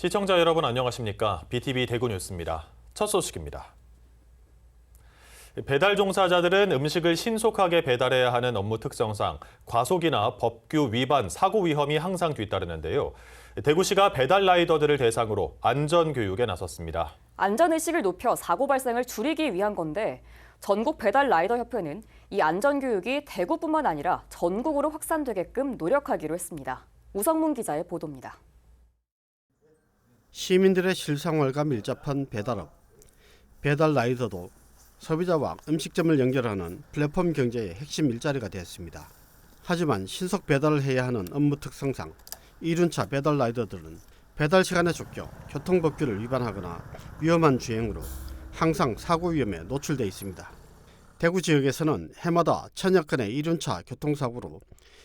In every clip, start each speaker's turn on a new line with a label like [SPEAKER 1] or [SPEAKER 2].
[SPEAKER 1] 시청자 여러분 안녕하십니까? BTV 대구 뉴스입니다. 첫 소식입니다. 배달 종사자들은 음식을 신속하게 배달해야 하는 업무 특성상 과속이나 법규 위반, 사고 위험이 항상 뒤따르는데요. 대구시가 배달 라이더들을 대상으로 안전교육에 나섰습니다.
[SPEAKER 2] 안전의식을 높여 사고 발생을 줄이기 위한 건데 전국 배달 라이더 협회는 이 안전교육이 대구뿐만 아니라 전국으로 확산되게끔 노력하기로 했습니다. 우성문 기자의 보도입니다.
[SPEAKER 3] 시민들의 실생활과 밀접한 배달업. 배달 라이더도 소비자와 음식점을 연결하는 플랫폼 경제의 핵심 일자리가 되었습니다. 하지만 신속 배달을 해야 하는 업무 특성상 이륜차 배달 라이더들은 배달 시간에 쫓겨 교통법규를 위반하거나 위험한 주행으로 항상 사고 위험에 노출돼 있습니다. 대구 지역에서는 해마다 1000여 건의 이륜차 교통사고로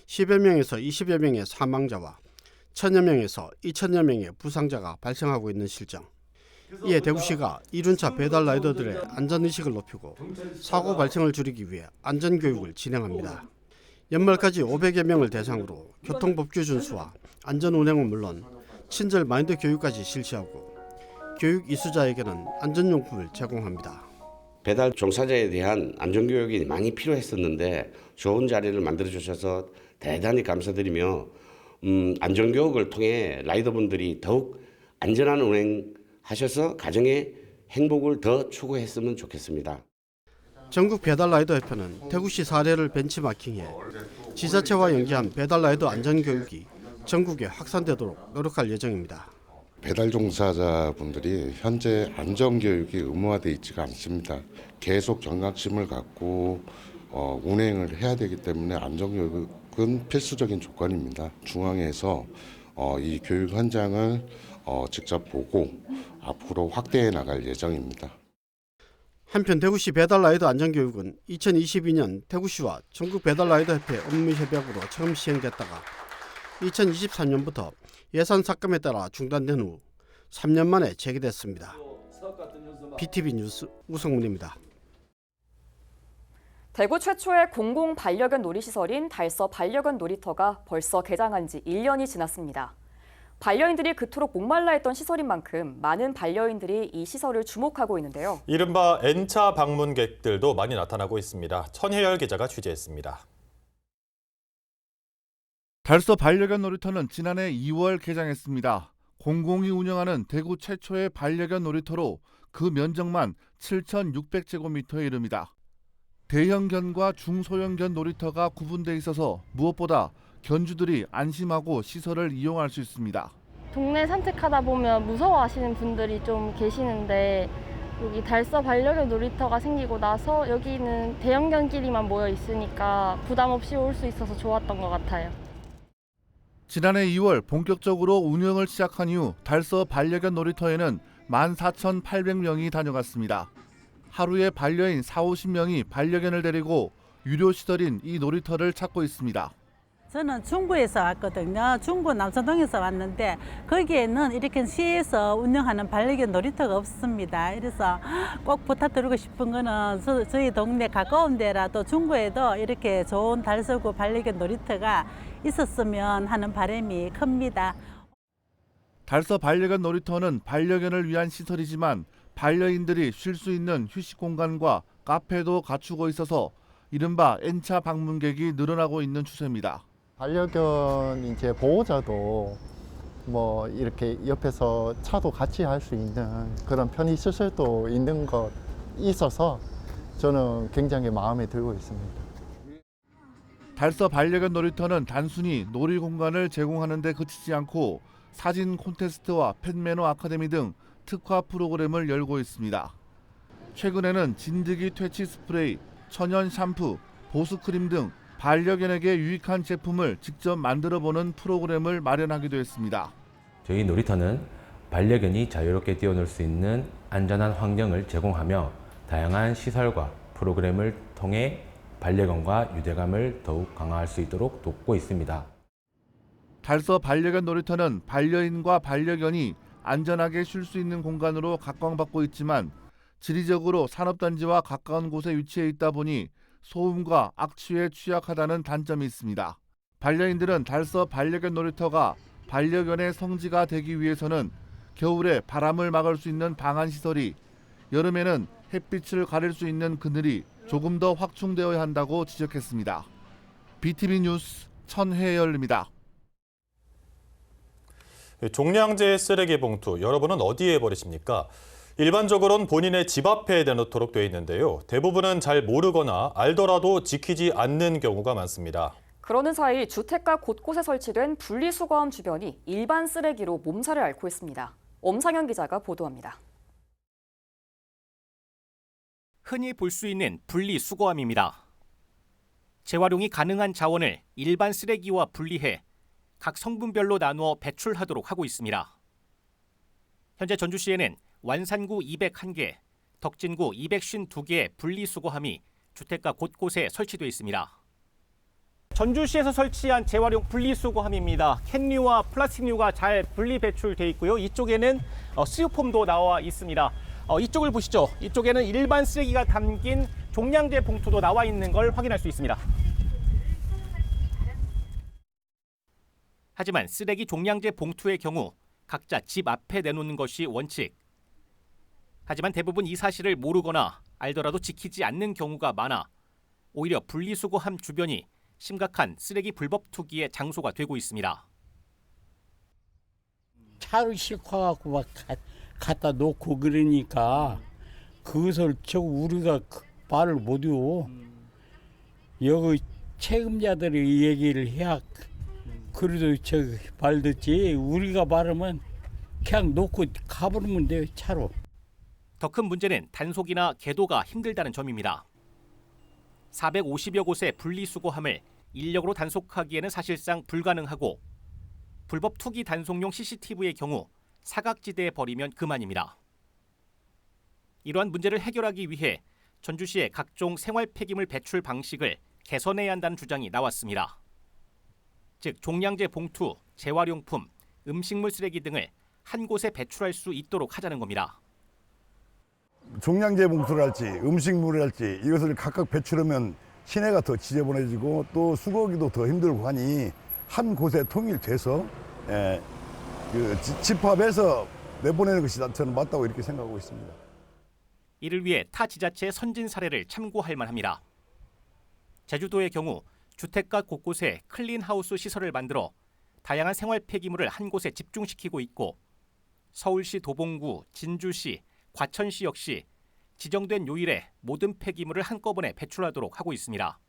[SPEAKER 3] 10여 명에서 20여 명의 사망자와 1000여 명에서 2000여 명의 부상자가 발생하고 있는 실정. 이에 대구시가 이륜차 배달 라이더들의 안전의식을 높이고 사고 발생을 줄이기 위해 안전교육을 진행합니다. 연말까지 500여 명을 대상으로 교통법규 준수와 안전운행은 물론 친절 마인드 교육까지 실시하고 교육 이수자에게는 안전용품을 제공합니다.
[SPEAKER 4] 배달 종사자에 대한 안전교육이 많이 필요했었는데 좋은 자리를 만들어주셔서 대단히 감사드리며 안전교육을 통해 라이더분들이 더욱 안전한 운행하셔서 가정의 행복을 더 추구했으면 좋겠습니다.
[SPEAKER 3] 전국 배달라이더협회는 대구시 사례를 벤치마킹해 지자체와 연계한 배달라이더 안전교육이 전국에 확산되도록 노력할 예정입니다.
[SPEAKER 5] 배달 종사자분들이 현재 안전교육이 의무화되어 있지가 않습니다. 계속 경각심을 갖고 운행을 해야 되기 때문에 안전교육은 필수적인 조건입니다. 중앙에서 이 교육 현장을 직접 보고 앞으로 확대해 나갈 예정입니다.
[SPEAKER 3] 한편 대구시 배달라이더 안전교육은 2022년 대구시와 전국 배달라이더협회 업무협약으로 처음 시행됐다가 2023년부터 예산 삭감에 따라 중단된 후 3년 만에 재개됐습니다. BTV 뉴스 우성문입니다.
[SPEAKER 2] 대구 최초의 공공 반려견 놀이시설인 달서 반려견 놀이터가 벌써 개장한 지 1년이 지났습니다. 반려인들이 그토록 목말라 했던 시설인 만큼 많은 반려인들이 이 시설을 주목하고 있는데요.
[SPEAKER 1] 이른바 N차 방문객들도 많이 나타나고 있습니다. 천혜열 기자가 취재했습니다.
[SPEAKER 6] 달서 반려견 놀이터는 지난해 2월 개장했습니다. 공공이 운영하는 대구 최초의 반려견 놀이터로 그 면적만 7,600제곱미터에 이릅니다. 대형견과 중소형견 놀이터가 구분돼 있어서 무엇보다 견주들이 안심하고 시설을 이용할 수 있습니다.
[SPEAKER 7] 동네 산책하다 보면 무서워하시는 분들이 좀 계시는데 여기 달서 반려견 놀이터가 생기고 나서 여기는 대형견끼리만 모여 있으니까 부담 없이 올 수 있어서 좋았던 것 같아요.
[SPEAKER 6] 지난해 2월 본격적으로 운영을 시작한 이후 달서 반려견 놀이터에는 14,800명이 다녀갔습니다. 하루에 반려인 40~50명이 반려견을 데리고 유료 시설인 이 놀이터를 찾고 있습니다.
[SPEAKER 8] 저는 중구에서 왔거든요. 중구 남천동에서 왔는데 거기에는 이렇게 시에서 운영하는 반려견 놀이터가 없습니다. 그래서 꼭 부탁드리고 싶은 거는 저희 동네 가까운 데라도 중구에도 이렇게 좋은 달서구 반려견 놀이터가 있었으면 하는 바람이 큽니다.
[SPEAKER 6] 달서 반려견 놀이터는 반려견을 위한 시설이지만 반려인들이 쉴 수 있는 휴식 공간과 카페도 갖추고 있어서 이른바 N차 방문객이 늘어나고 있는 추세입니다.
[SPEAKER 9] 반려견 이제 보호자도 뭐 이렇게 옆에서 차도 같이 할 수 있는 그런 편의 시설도 있는 것 있어서 저는 굉장히 마음에 들고 있습니다.
[SPEAKER 6] 달서 반려견 놀이터는 단순히 놀이 공간을 제공하는 데 그치지 않고 사진 콘테스트와 펫매너 아카데미 등 특화 프로그램을 열고 있습니다. 최근에는 진드기 퇴치 스프레이, 천연 샴푸, 보습크림 등 반려견에게 유익한 제품을 직접 만들어보는 프로그램을 마련하기도 했습니다.
[SPEAKER 10] 저희 놀이터는 반려견이 자유롭게 뛰어놀 수 있는 안전한 환경을 제공하며 다양한 시설과 프로그램을 통해 반려견과 유대감을 더욱 강화할 수 있도록 돕고 있습니다.
[SPEAKER 6] 달서 반려견 놀이터는 반려인과 반려견이 안전하게 쉴 수 있는 공간으로 각광받고 있지만 지리적으로 산업단지와 가까운 곳에 위치해 있다 보니 소음과 악취에 취약하다는 단점이 있습니다. 반려인들은 달서 반려견 놀이터가 반려견의 성지가 되기 위해서는 겨울에 바람을 막을 수 있는 방한 시설이, 여름에는 햇빛을 가릴 수 있는 그늘이 조금 더 확충되어야 한다고 지적했습니다. BTV 뉴스 천혜열입니다.
[SPEAKER 1] 종량제 쓰레기 봉투, 여러분은 어디에 버리십니까? 일반적으로는 본인의 집 앞에 내놓도록 돼 있는데요. 대부분은 잘 모르거나 알더라도 지키지 않는 경우가 많습니다.
[SPEAKER 2] 그러는 사이 주택가 곳곳에 설치된 분리수거함 주변이 일반 쓰레기로 몸살을 앓고 있습니다. 엄상현 기자가 보도합니다.
[SPEAKER 11] 흔히 볼 수 있는 분리수거함입니다. 재활용이 가능한 자원을 일반 쓰레기와 분리해 각 성분별로 나누어 배출하도록 하고 있습니다. 현재 전주시에는 완산구 201개, 덕진구 252개의 분리수거함이 주택가 곳곳에 설치되어 있습니다. 전주시에서 설치한 재활용 분리수거함입니다. 캔류와 플라스틱류가 잘 분리 배출돼 있고요. 이쪽에는 스티로폼도 나와 있습니다. 이쪽을 보시죠. 이쪽에는 일반 쓰레기가 담긴 종량제 봉투도 나와 있는 걸 확인할 수 있습니다. 하지만 쓰레기 종량제 봉투의 경우 각자 집 앞에 내놓는 것이 원칙. 하지만 대부분 이 사실을 모르거나 알더라도 지키지 않는 경우가 많아 오히려 분리수거함 주변이 심각한 쓰레기 불법 투기의 장소가 되고 있습니다.
[SPEAKER 12] 차로 싣고 막 갖다 놓고 그러니까 그것을 우리가 말을 못해요. 여기 책임자들이 얘기를 해야 그래도 말 듣지. 우리가 말하면 그냥 놓고 가버리면 돼요, 차로.
[SPEAKER 11] 더 큰 문제는 단속이나 계도가 힘들다는 점입니다. 450여 곳의 분리수거함을 인력으로 단속하기에는 사실상 불가능하고 불법 투기 단속용 CCTV의 경우 사각지대에 버리면 그만입니다. 이러한 문제를 해결하기 위해 전주시의 각종 생활 폐기물 배출 방식을 개선해야 한다는 주장이 나왔습니다. 즉 종량제 봉투, 재활용품, 음식물 쓰레기 등을 한 곳에 배출할 수 있도록 하자는 겁니다.
[SPEAKER 13] 종량제 봉투랄지 음식물이랄지 이것을 각각 배출하면 시내가 더 지저분해지고 또 수거하기도 더 힘들고 하니 한 곳에 통일돼서 집합해서 내보내는 것이 저는 맞다고 이렇게 생각하고 있습니다.
[SPEAKER 11] 이를 위해 타 지자체의 선진 사례를 참고할 만합니다. 제주도의 경우 주택가 곳곳에 클린하우스 시설을 만들어 다양한 생활 폐기물을 한 곳에 집중시키고 있고 서울시 도봉구, 진주시, 과천시 역시 지정된 요일에 모든 폐기물을 한꺼번에 배출하도록 하고 있습니다.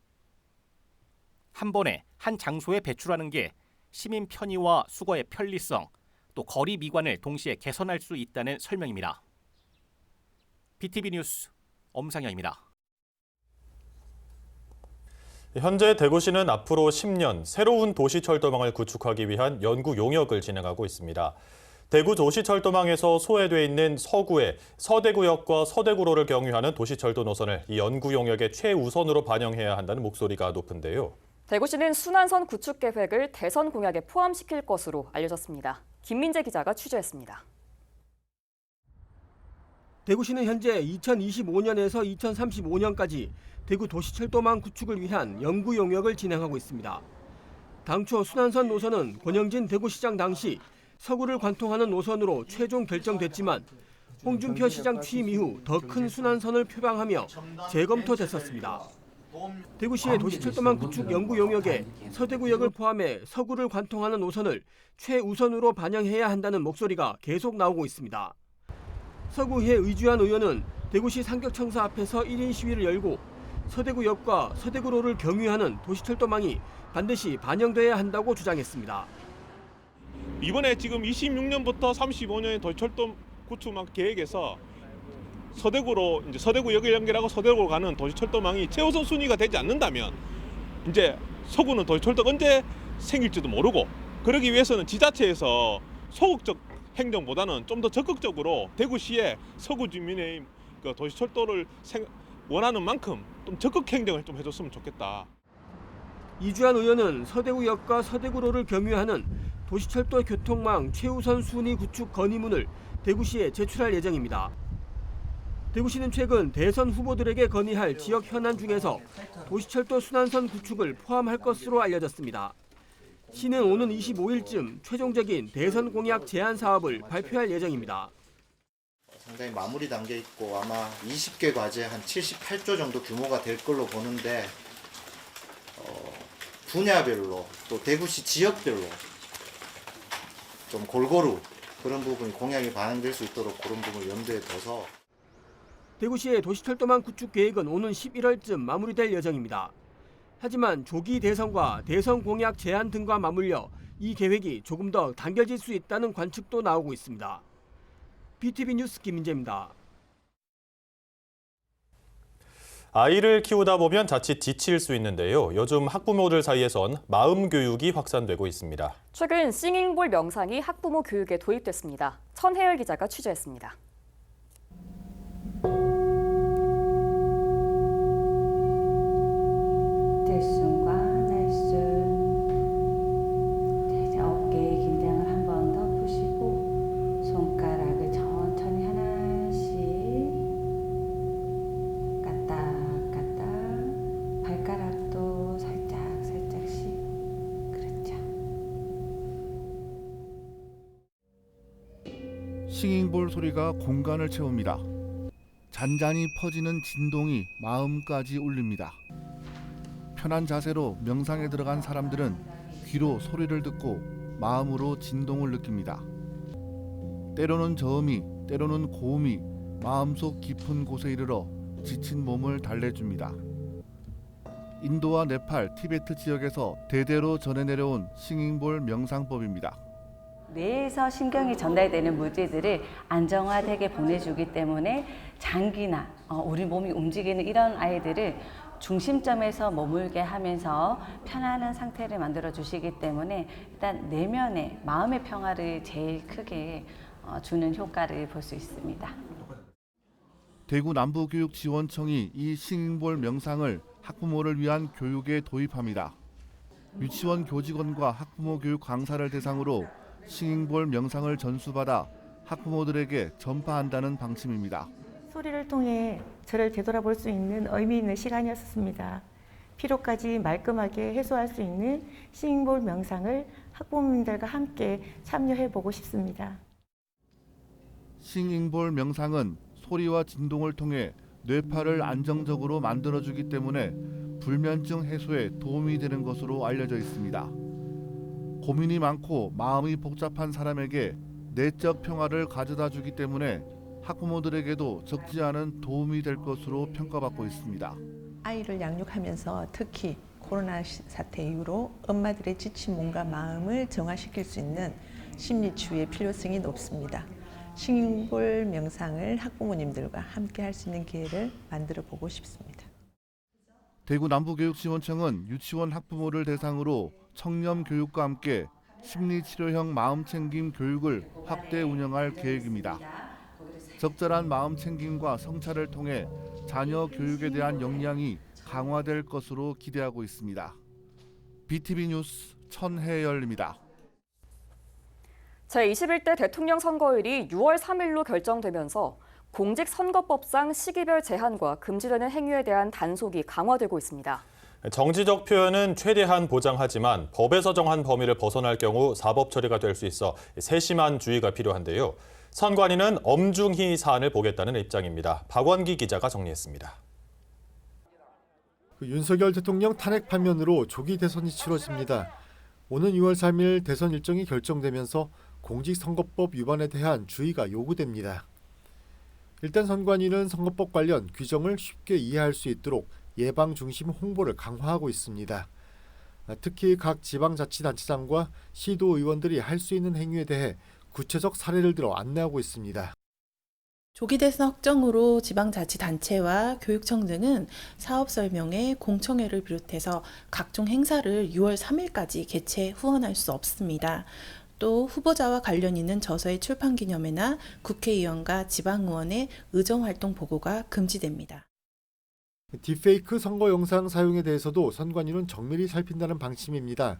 [SPEAKER 11] 한 번에 한 장소에 배출하는 게 시민 편의와 수거의 편리성, 또 거리 미관을 동시에 개선할 수 있다는 설명입니다. BTV 뉴스 엄상현입니다.
[SPEAKER 1] 현재 대구시는 앞으로 10년 새로운 도시철도망을 구축하기 위한 연구 용역을 진행하고 있습니다. 대구 도시철도망에서 소외돼 있는 서구의 서대구역과 서대구로를 경유하는 도시철도 노선을 이 연구 용역의 최우선으로 반영해야 한다는 목소리가 높은데요.
[SPEAKER 2] 대구시는 순환선 구축 계획을 대선 공약에 포함시킬 것으로 알려졌습니다. 김민재 기자가 취재했습니다.
[SPEAKER 14] 대구시는 현재 2025년에서 2035년까지 대구 도시철도망 구축을 위한 연구 용역을 진행하고 있습니다. 당초 순환선 노선은 권영진 대구시장 당시 서구를 관통하는 노선으로 최종 결정됐지만 홍준표 시장 취임 이후 더 큰 순환선을 표방하며 재검토됐었습니다. 대구시의 도시철도망 구축 연구 용역에 서대구역을 포함해 서구를 관통하는 노선을 최우선으로 반영해야 한다는 목소리가 계속 나오고 있습니다. 서구의 의주환 의원은 대구시 상격청사 앞에서 1인 시위를 열고 서대구역과 서대구로를 경유하는 도시철도망이 반드시 반영돼야 한다고 주장했습니다.
[SPEAKER 15] 이번에 지금 26년부터 35년의 도시철도 구축망 계획에서 서대구로 이제 서대구역을 연결하고 서대구로 가는 도시철도망이 최우선 순위가 되지 않는다면 이제 서구는 도시철도가 언제 생길지도 모르고 그러기 위해서는 지자체에서 소극적 행정보다는 좀 더 적극적으로 대구시의 서구 주민의 그 도시철도를 원하는 만큼 좀 적극 행정을 좀 해줬으면 좋겠다.
[SPEAKER 14] 이주환 의원은 서대구역과 서대구로를 경유하는 도시철도 교통망 최우선 순위 구축 건의문을 대구시에 제출할 예정입니다. 대구시는 최근 대선 후보들에게 건의할 지역 현안 중에서 도시철도 순환선 구축을 포함할 것으로 알려졌습니다. 시는 오는 25일쯤 최종적인 대선 공약 제안 사업을 발표할 예정입니다.
[SPEAKER 16] 상당히 마무리 단계에 있고 아마 20개 과제 한 78조 정도 규모가 될 걸로 보는데 분야별로 또 대구시 지역별로 좀 골고루 그런 부분이 공약이 반영될 수 있도록 그런 부분을 염두에 둬서
[SPEAKER 14] 대구시의 도시철도망 구축 계획은 오는 11월쯤 마무리될 예정입니다. 하지만 조기 대선과 대선 공약 제안 등과 맞물려 이 계획이 조금 더 당겨질 수 있다는 관측도 나오고 있습니다. BTV 뉴스 김민재입니다.
[SPEAKER 1] 아이를 키우다 보면 자칫 지칠 수 있는데요. 요즘 학부모들 사이에선 마음 교육이 확산되고 있습니다.
[SPEAKER 2] 최근 싱잉볼 명상이 학부모 교육에 도입됐습니다. 천혜열 기자가 취재했습니다.
[SPEAKER 17] 들숨과 날숨, 어깨의 긴장을 한 번 더 푸시고 손가락을 천천히 하나씩 까딱 발가락도 살짝씩 그렇죠.
[SPEAKER 6] 싱잉볼 소리가 공간을 채웁니다. 잔잔히 퍼지는 진동이 마음까지 울립니다. 편한 자세로 명상에 들어간 사람들은 귀로 소리를 듣고 마음으로 진동을 느낍니다. 때로는 저음이, 때로는 고음이 마음속 깊은 곳에 이르러 지친 몸을 달래줍니다. 인도와 네팔, 티베트 지역에서 대대로 전해 내려온 싱잉볼 명상법입니다.
[SPEAKER 17] 뇌에서 신경이 전달되는 물질들을 안정화되게 보내주기 때문에 장기나 우리 몸이 움직이는 이런 아이들을 중심점에서 머물게 하면서 편안한 상태를 만들어 주시기 때문에 일단 내면의 마음의 평화를 제일 크게 주는 효과를 볼 수 있습니다.
[SPEAKER 6] 대구 남부교육지원청이 이 싱잉볼 명상을 학부모를 위한 교육에 도입합니다. 유치원 교직원과 학부모 교육 강사를 대상으로 싱잉볼 명상을 전수받아 학부모들에게 전파한다는 방침입니다.
[SPEAKER 18] 소리를 통해 저를 되돌아볼 수 있는 의미 있는 시간이었습니다. 피로까지 말끔하게 해소할 수 있는 싱잉볼 명상을 학부모님들과 함께 참여해보고 싶습니다.
[SPEAKER 6] 싱잉볼 명상은 소리와 진동을 통해 뇌파를 안정적으로 만들어주기 때문에 불면증 해소에 도움이 되는 것으로 알려져 있습니다. 고민이 많고 마음이 복잡한 사람에게 내적 평화를 가져다 주기 때문에 학부모들에게도 적지 않은 도움이 될 것으로 평가받고 있습니다.
[SPEAKER 19] 아이를 양육하면서 특히 코로나 사태 이후로 엄마들의 지친 몸과 마음을 정화시킬 수 있는 심리치유의 필요성이 높습니다. 싱잉볼 명상을 학부모님들과 함께 할 수 있는 기회를 만들어 보고 싶습니다.
[SPEAKER 6] 대구 남부교육지원청은 유치원 학부모를 대상으로 청렴 교육과 함께 심리치료형 마음챙김 교육을 확대 운영할 계획입니다. 적절한 마음챙김과 성찰을 통해 자녀 교육에 대한 역량이 강화될 것으로 기대하고 있습니다. BTV 뉴스 천혜열입니다.
[SPEAKER 2] 제21대 대통령 선거일이 6월 3일로 결정되면서 공직선거법상 시기별 제한과 금지되는 행위에 대한 단속이 강화되고 있습니다.
[SPEAKER 1] 정치적 표현은 최대한 보장하지만 법에서 정한 범위를 벗어날 경우 사법 처리가 될 수 있어 세심한 주의가 필요한데요. 선관위는 엄중히 사안을 보겠다는 입장입니다. 박원기 기자가 정리했습니다.
[SPEAKER 20] 윤석열 대통령 탄핵 판면으로 조기 대선이 치러집니다. 오는 6월 3일 대선 일정이 결정되면서 공직선거법 위반에 대한 주의가 요구됩니다. 일단 선관위는 선거법 관련 규정을 쉽게 이해할 수 있도록 예방 중심 홍보를 강화하고 있습니다. 특히 각 지방자치단체장과 시도의원들이 할 수 있는 행위에 대해 구체적 사례를 들어 안내하고 있습니다.
[SPEAKER 21] 조기 대선 확정으로 지방자치단체와 교육청 등은 사업 설명회, 공청회를 비롯해서 각종 행사를 6월 3일까지 개최 후원할 수 없습니다. 또 후보자와 관련 있는 저서의 출판 기념회나 국회의원과 지방의원의 의정활동 보고가 금지됩니다.
[SPEAKER 20] 딥페이크 선거 영상 사용에 대해서도 선관위는 정밀히 살핀다는 방침입니다.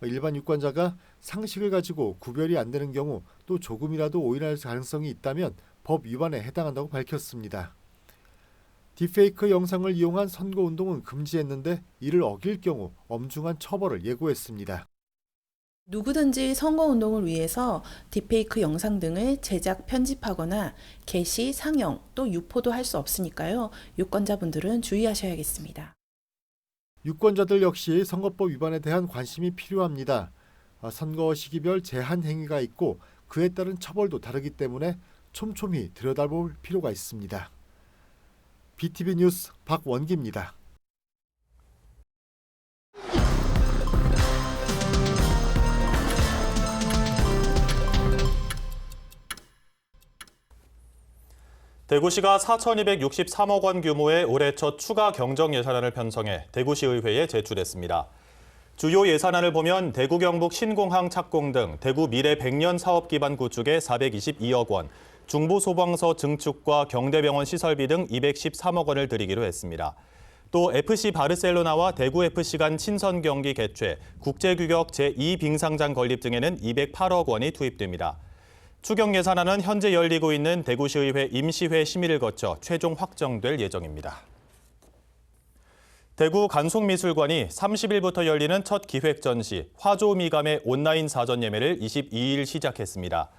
[SPEAKER 20] 일반 유권자가 상식을 가지고 구별이 안 되는 경우 또 조금이라도 오인할 가능성이 있다면 법 위반에 해당한다고 밝혔습니다. 딥페이크 영상을 이용한 선거운동은 금지했는데 이를 어길 경우 엄중한 처벌을 예고했습니다.
[SPEAKER 21] 누구든지 선거운동을 위해서 딥페이크 영상 등을 제작, 편집하거나 게시, 상영, 또 유포도 할 수 없으니까요. 유권자분들은 주의하셔야겠습니다.
[SPEAKER 20] 유권자들 역시 선거법 위반에 대한 관심이 필요합니다. 선거 시기별 제한 행위가 있고 그에 따른 처벌도 다르기 때문에 촘촘히 들여다볼 필요가 있습니다. BTV 뉴스 박원기입니다.
[SPEAKER 1] 대구시가 4,263억 원 규모의 올해 첫 추가 경정 예산안을 편성해 대구시의회에 제출했습니다. 주요 예산안을 보면 대구 경북 신공항 착공 등 대구 미래 100년 사업 기반 구축에 422억 원, 중부 소방서 증축과 경대병원 시설비 등 213억 원을 들이기로 했습니다. 또 FC 바르셀로나와 대구 FC 간 친선 경기 개최, 국제규격 제2빙상장 건립 등에는 208억 원이 투입됩니다. 추경 예산안은 현재 열리고 있는 대구시의회 임시회 심의를 거쳐 최종 확정될 예정입니다. 대구 간송미술관이 30일부터 열리는 첫 기획 전시 화조미감의 온라인 사전 예매를 22일 시작했습니다.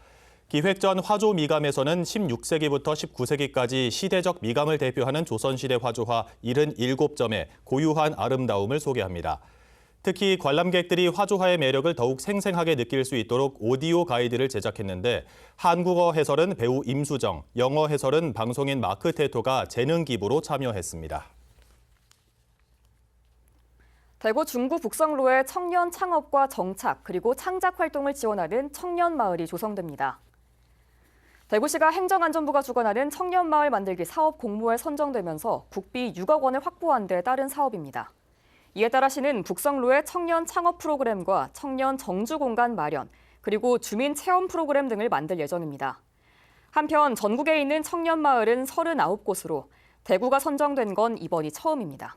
[SPEAKER 1] 기획전 화조미감에서는 16세기부터 19세기까지 시대적 미감을 대표하는 조선시대 화조화 77점의 고유한 아름다움을 소개합니다. 특히 관람객들이 화조화의 매력을 더욱 생생하게 느낄 수 있도록 오디오 가이드를 제작했는데 한국어 해설은 배우 임수정, 영어 해설은 방송인 마크 테토가 재능 기부로 참여했습니다.
[SPEAKER 2] 대구 중구 북성로의 청년 창업과 정착 그리고 창작 활동을 지원하는 청년마을이 조성됩니다. 대구시가 행정안전부가 주관하는 청년마을 만들기 사업 공모에 선정되면서 국비 6억 원을 확보한 데 따른 사업입니다. 이에 따라 시는 북성로의 청년 창업 프로그램과 청년 정주 공간 마련, 그리고 주민 체험 프로그램 등을 만들 예정입니다. 한편 전국에 있는 청년 마을은 39곳으로 대구가 선정된 건 이번이 처음입니다.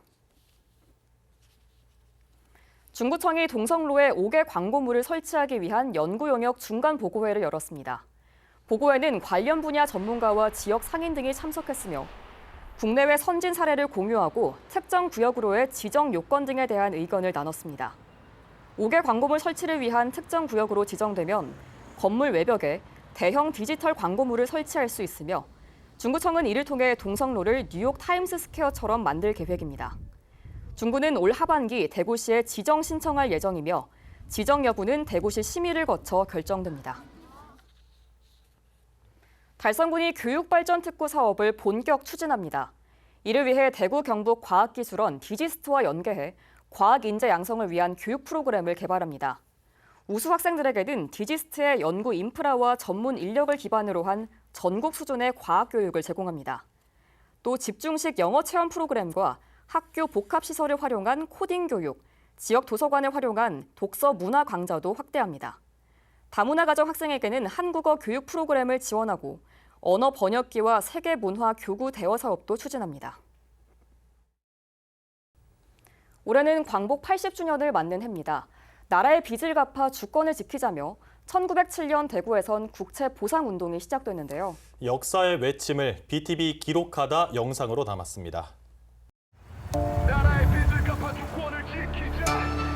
[SPEAKER 2] 중구청이 동성로에 5개 광고물을 설치하기 위한 연구 용역 중간 보고회를 열었습니다. 보고회는 관련 분야 전문가와 지역 상인 등이 참석했으며 국내외 선진 사례를 공유하고 특정 구역으로의 지정 요건 등에 대한 의견을 나눴습니다. 5개 광고물 설치를 위한 특정 구역으로 지정되면 건물 외벽에 대형 디지털 광고물을 설치할 수 있으며 중구청은 이를 통해 동성로를 뉴욕 타임스 스퀘어처럼 만들 계획입니다. 중구는 올 하반기 대구시에 지정 신청할 예정이며 지정 여부는 대구시 심의를 거쳐 결정됩니다. 달성군이 교육발전 특구 사업을 본격 추진합니다. 이를 위해 대구 경북 과학기술원 디지스트와 연계해 과학 인재 양성을 위한 교육 프로그램을 개발합니다. 우수 학생들에게는 디지스트의 연구 인프라와 전문 인력을 기반으로 한 전국 수준의 과학 교육을 제공합니다. 또 집중식 영어 체험 프로그램과 학교 복합시설을 활용한 코딩 교육, 지역 도서관을 활용한 독서 문화 강좌도 확대합니다. 다문화 가정 학생에게는 한국어 교육 프로그램을 지원하고 언어 번역기와 세계 문화 교구 대화 사업도 추진합니다. 올해는 광복 80주년을 맞는 해입니다. 나라의 빚을 갚아 주권을 지키자며 1907년 대구에선 국채 보상 운동이 시작됐는데요.
[SPEAKER 1] 역사의 외침을 BTV 기록하다 영상으로 담았습니다.
[SPEAKER 4] 나라의 빚을 갚아 주권을 지키자.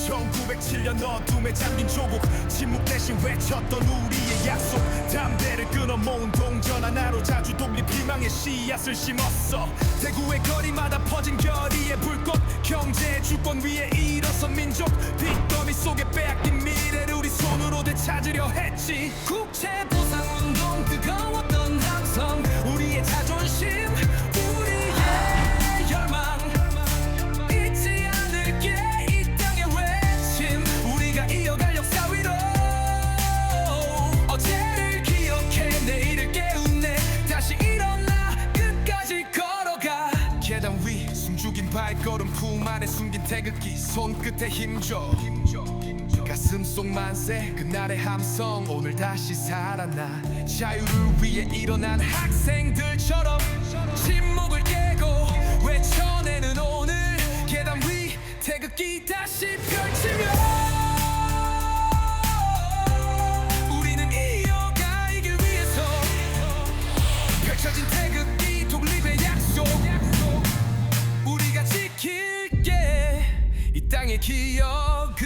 [SPEAKER 4] 1907년 어둠에 잠긴 조국, 침묵 대신 외쳤던 우리의 약속, 담대를 끊어 모은 동전 하나로 자주 독립 희망의 씨앗을 심었어. 대구의 거리마다 퍼진 결의의 불꽃, 경제의 주권 위에 일어선 민족, 빚더미 속에 빼앗긴 미래를 우리 손으로 되찾으려 했지. 국채 보상 운동 뜨거웠던 항성, 우리의 자존심, 우리의 열망, 잊지 않을게 이 땅의 외침, 우리가 이어갈 역사 위로. 어제를 기억해 내일을 깨우네, 다시 일어나 끝까지 걸어가. 계단 위 숨죽인 발걸음, 품 안에 숨긴 태극기, 손끝에 힘줘. 가슴 속 만세 그날의 함성, 오늘 다시 살아나. 자유를 위해 일어난 학생들처럼 침묵을 깨고 외쳐내는 오늘. 계단 위 태극기 다시 펼치며 우리는 이어가길 위해서 펼쳐진 태극기, 독립의 약속, 우리가 지킬게 이 땅의 기억.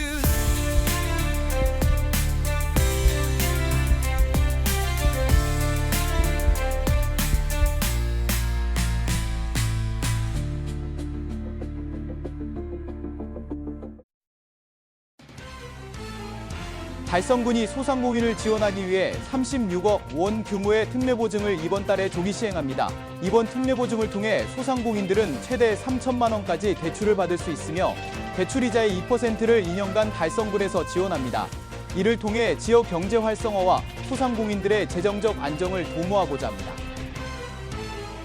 [SPEAKER 5] 달성군이 소상공인을 지원하기 위해 36억 원 규모의 특례보증을 이번 달에 조기 시행합니다. 이번 특례보증을 통해 소상공인들은 최대 3천만 원까지 대출을 받을 수 있으며 대출이자의 2%를 2년간 달성군에서 지원합니다. 이를 통해 지역 경제 활성화와 소상공인들의 재정적 안정을 도모하고자 합니다.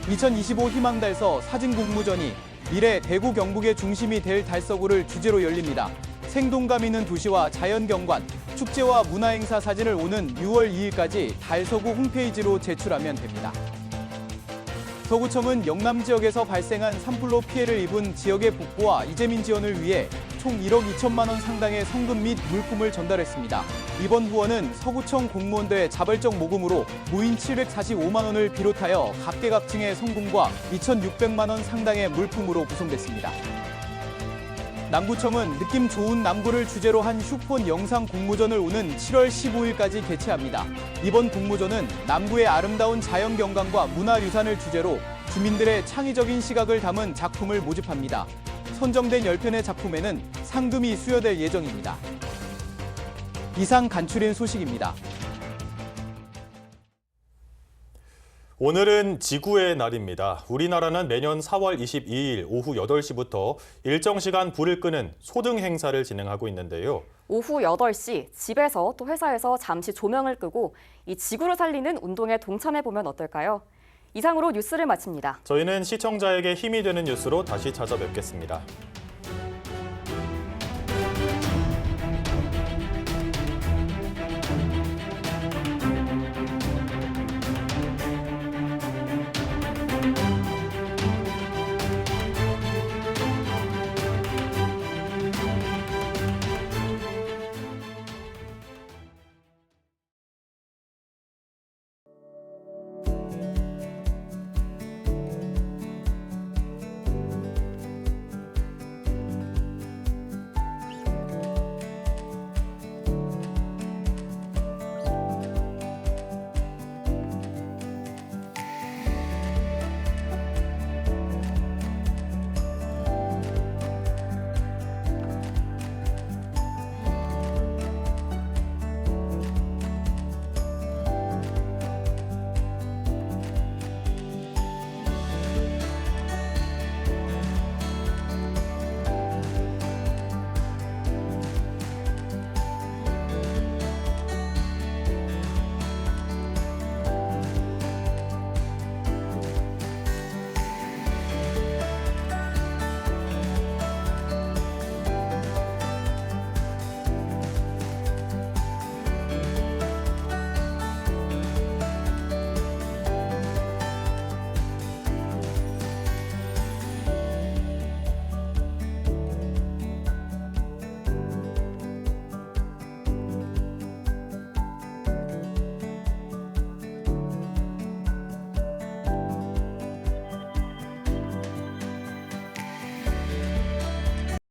[SPEAKER 5] 2025 희망달서 사진공모전이 미래 대구 경북의 중심이 될 달서구를 주제로 열립니다. 생동감 있는 도시와 자연경관, 축제와 문화행사 사진을 오는 6월 2일까지 달서구 홈페이지로 제출하면 됩니다. 서구청은 영남 지역에서 발생한 산불로 피해를 입은 지역의 복구와 이재민 지원을 위해 총 1억 2천만 원 상당의 성금 및 물품을 전달했습니다. 이번 후원은 서구청 공무원들의 자발적 모금으로 모인 745만 원을 비롯하여 각계각층의 성금과 2,600만 원 상당의 물품으로 구성됐습니다. 남구청은 느낌 좋은 남구를 주제로 한 휴폰 영상 공모전을 오는 7월 15일까지 개최합니다. 이번 공모전은 남구의 아름다운 자연경관과 문화유산을 주제로 주민들의 창의적인 시각을 담은 작품을 모집합니다. 선정된 10편의 작품에는 상금이 수여될 예정입니다. 이상 간추린 소식입니다.
[SPEAKER 1] 오늘은 지구의 날입니다. 우리나라는 매년 4월 22일 오후 8시부터 일정 시간 불을 끄는 소등 행사를 진행하고 있는데요.
[SPEAKER 2] 오후 8시 집에서 또 회사에서 잠시 조명을 끄고 이 지구를 살리는 운동에 동참해보면 어떨까요? 이상으로 뉴스를 마칩니다.
[SPEAKER 1] 저희는 시청자에게 힘이 되는 뉴스로 다시 찾아뵙겠습니다.